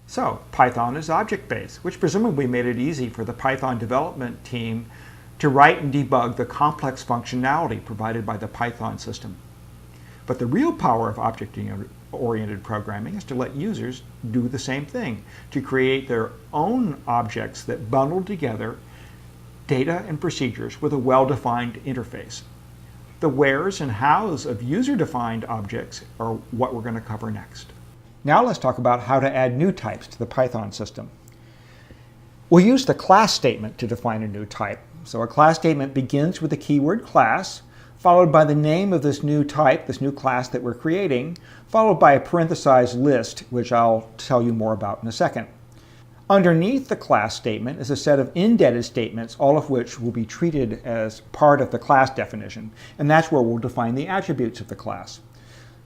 So Python is object-based, which presumably made it easy for the Python development team to write and debug the complex functionality provided by the Python system. But the real power of object-oriented programming is to let users do the same thing, to create their own objects that bundle together data and procedures with a well-defined interface. The wheres and hows of user-defined objects are what we're going to cover next. Now let's talk about how to add new types to the Python system. We'll use the class statement to define a new type. So a class statement begins with the keyword class, followed by the name of this new type, this new class that we're creating, followed by a parenthesized list, which I'll tell you more about in a second. Underneath the class statement is a set of indented statements, all of which will be treated as part of the class definition, and that's where we'll define the attributes of the class.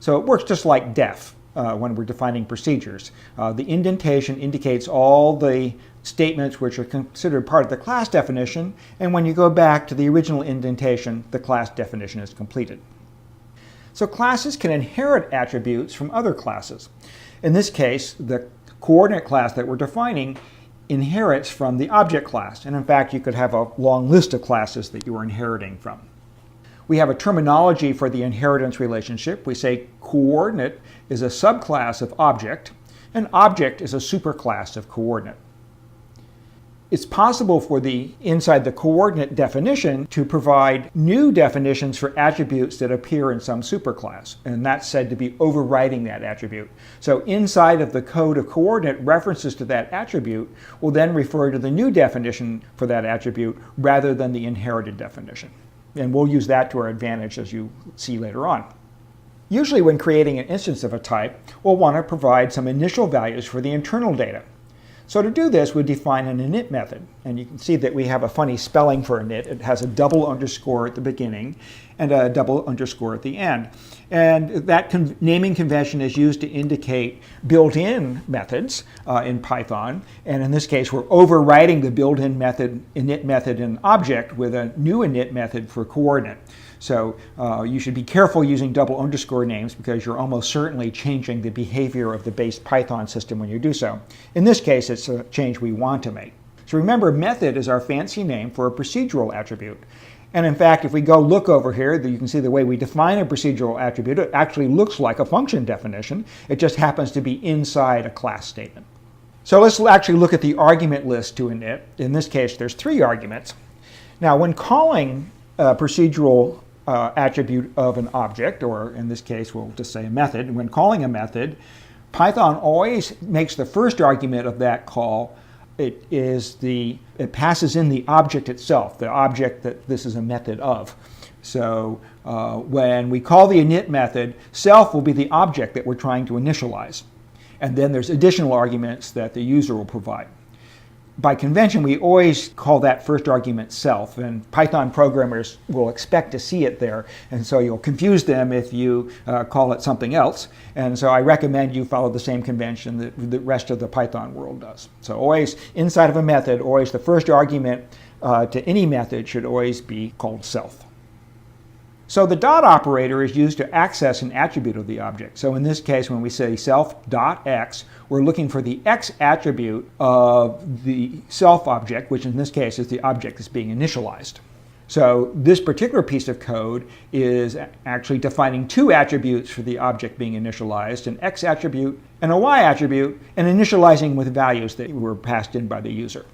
So it works just like def. When we're defining procedures. The indentation indicates all the statements which are considered part of the class definition, and when you go back to the original indentation, the class definition is completed. So classes can inherit attributes from other classes. In this case, the coordinate class that we're defining inherits from the object class, and in fact you could have a long list of classes that you are inheriting from. We have a terminology for the inheritance relationship. We say coordinate is a subclass of object, and object is a superclass of coordinate. It's possible for inside the coordinate definition to provide new definitions for attributes that appear in some superclass, and that's said to be overriding that attribute. So inside of the code of coordinate, references to that attribute will then refer to the new definition for that attribute rather than the inherited definition. And we'll use that to our advantage, as you see later on. Usually when creating an instance of a type, we'll want to provide some initial values for the internal data. So to do this, we define an init method. And you can see that we have a funny spelling for init. It has a double underscore at the beginning and a double underscore at the end. And that naming convention is used to indicate built-in methods in Python. And in this case, we're overriding the built-in method, init method in object with a new init method for coordinate. So you should be careful using double underscore names because you're almost certainly changing the behavior of the base Python system when you do so. In this case, it's a change we want to make. So remember, method is our fancy name for a procedural attribute. And in fact, if we go look over here, you can see the way we define a procedural attribute. It actually looks like a function definition. It just happens to be inside a class statement. So let's actually look at the argument list to init. In this case, there's 3 arguments. Now, when calling a procedural attribute of an object, or in this case, we'll just say a method, when calling a method, Python always makes the first argument of that call it passes in the object itself, the object that this is a method of. So when we call the init method, self will be the object that we're trying to initialize. And then there's additional arguments that the user will provide. By convention, we always call that first argument self, and Python programmers will expect to see it there, and so you'll confuse them if you call it something else. And so I recommend you follow the same convention that the rest of the Python world does. So always, inside of a method, always the first argument to any method should always be called self. So the dot operator is used to access an attribute of the object. So in this case, when we say self.x, we're looking for the x attribute of the self object, which in this case is the object that's being initialized. So this particular piece of code is actually defining 2 attributes for the object being initialized, an x attribute and a y attribute, and initializing with values that were passed in by the user.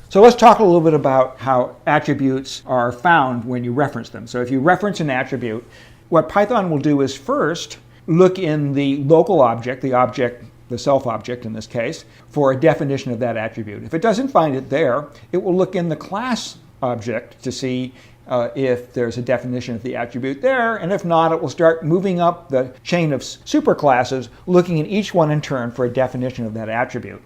So let's talk a little bit about how attributes are found when you reference them. So if you reference an attribute, what Python will do is first look in the local object, the self object in this case, for a definition of that attribute. If it doesn't find it there, it will look in the class object to see if there's a definition of the attribute there, and if not, it will start moving up the chain of superclasses, looking in each one in turn for a definition of that attribute.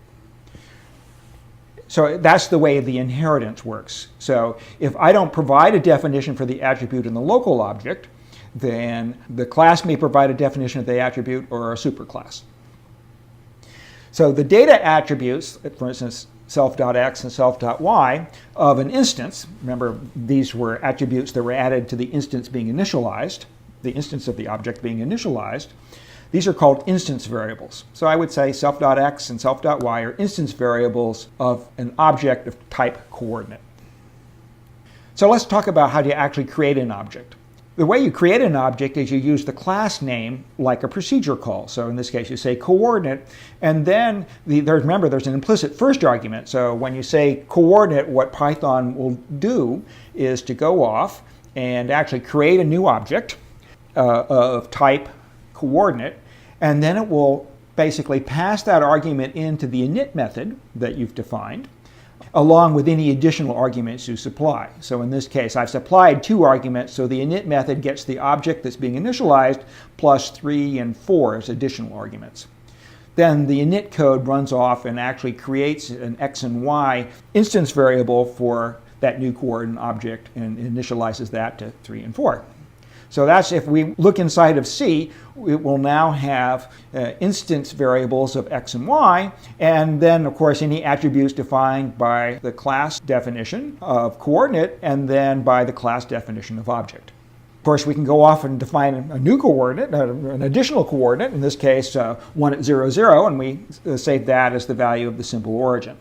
So that's the way the inheritance works. So if I don't provide a definition for the attribute in the local object, then the class may provide a definition of the attribute or a superclass. So the data attributes, for instance, self.x and self.y of an instance, remember these were attributes that were added to the instance being initialized, the instance of the object being initialized, These are called instance variables. So I would say self.x and self.y are instance variables of an object of type coordinate. So let's talk about how to actually create an object. The way you create an object is you use the class name like a procedure call. So in this case, you say coordinate, and then remember there's an implicit first argument. So when you say coordinate, what Python will do is to go off and actually create a new object of type coordinate, and then it will basically pass that argument into the init method that you've defined, along with any additional arguments you supply. So in this case, I've supplied 2 arguments, so the init method gets the object that's being initialized plus 3 and 4 as additional arguments. Then the init code runs off and actually creates an x and y instance variable for that new coordinate object and initializes that to 3 and 4. So that's, if we look inside of C, it will now have instance variables of x and y, and then of course any attributes defined by the class definition of coordinate and then by the class definition of object. Of course, we can go off and define a new coordinate, an additional coordinate, in this case 1 at 0, 0, and we save that as the value of the symbol origin.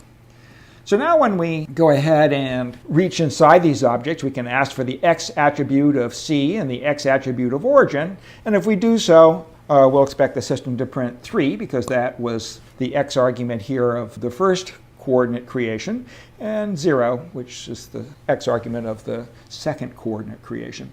So now when we go ahead and reach inside these objects, we can ask for the x attribute of C and the x attribute of origin. And if we do so, we'll expect the system to print 3 because that was the x argument here of the first coordinate creation, and 0, which is the x argument of the second coordinate creation.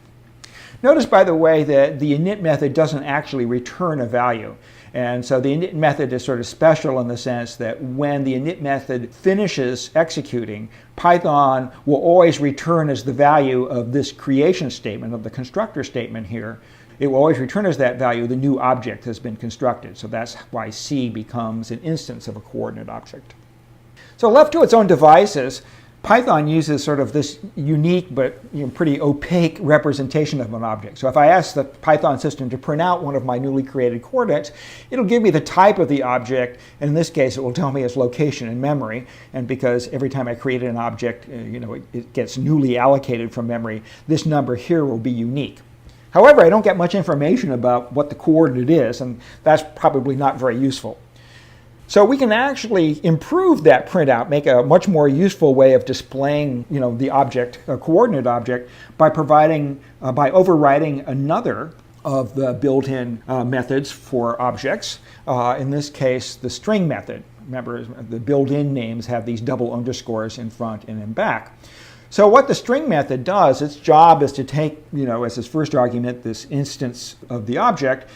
Notice, by the way, that the init method doesn't actually return a value. And so the init method is sort of special in the sense that when the init method finishes executing, Python will always return as the value of this creation statement, of the constructor statement here. It will always return as that value the new object has been constructed. So that's why C becomes an instance of a coordinate object. So left to its own devices, Python uses sort of this unique but pretty opaque representation of an object. So if I ask the Python system to print out one of my newly created coordinates, it'll give me the type of the object, and in this case it will tell me its location in memory. And because every time I created an object, it gets newly allocated from memory, this number here will be unique. However, I don't get much information about what the coordinate is, and that's probably not very useful. So we can actually improve that printout, make a much more useful way of displaying, the object, a coordinate object, by overriding another of the built-in methods for objects. In this case, the string method. Remember, the built-in names have these double underscores in front and in back. So what the string method does, its job is to take, as its first argument, this instance of the object,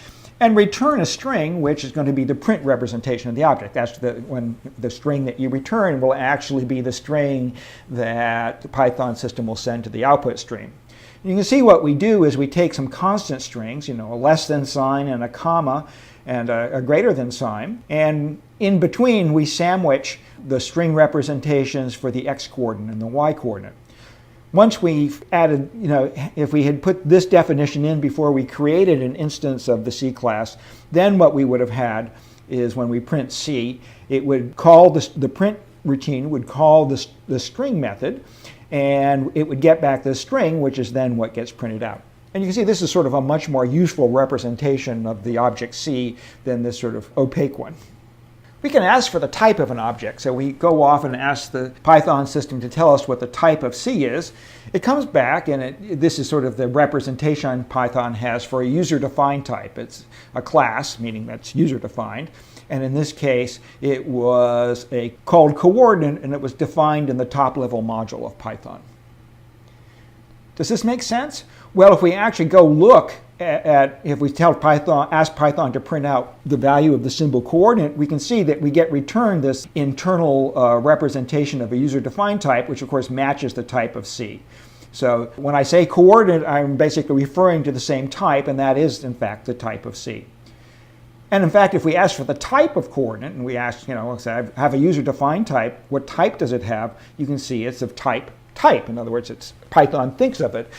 and return a string, which is going to be the print representation of the object. That's when the string that you return will actually be the string that the Python system will send to the output stream. You can see what we do is we take some constant strings, a less than sign and a comma and a greater than sign, and in between we sandwich the string representations for the x coordinate and the y coordinate. Once we've added, if we had put this definition in before we created an instance of the C class, then what we would have had is when we print C, it would call the print routine would call the string method, and it would get back the string, which is then what gets printed out. And you can see this is sort of a much more useful representation of the object C than this sort of opaque one. We can ask for the type of an object. So we go off and ask the Python system to tell us what the type of C is. It comes back, and this is sort of the representation Python has for a user-defined type. It's a class, meaning that's user-defined. And in this case, it was called coordinate, and it was defined in the top-level module of Python. Does this make sense? Well, if we actually go look if we ask Python to print out the value of the symbol coordinate, we can see that we get returned this internal representation of a user-defined type, which of course matches the type of C. So when I say coordinate, I'm basically referring to the same type, and that is in fact the type of C. And in fact, if we ask for the type of coordinate, and we ask, say I have a user-defined type, what type does it have? You can see it's of type. In other words, Python thinks of it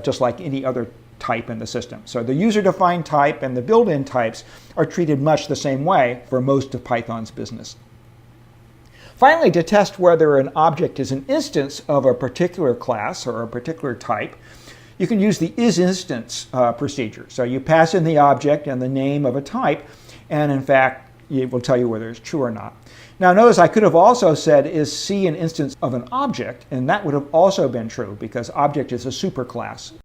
just like any other type in the system. So the user-defined type and the built-in types are treated much the same way for most of Python's business. Finally, to test whether an object is an instance of a particular class or a particular type, you can use the isInstance procedure. So you pass in the object and the name of a type, and in fact, it will tell you whether it's true or not. Now notice I could have also said, is C an instance of an object? And that would have also been true because object is a superclass.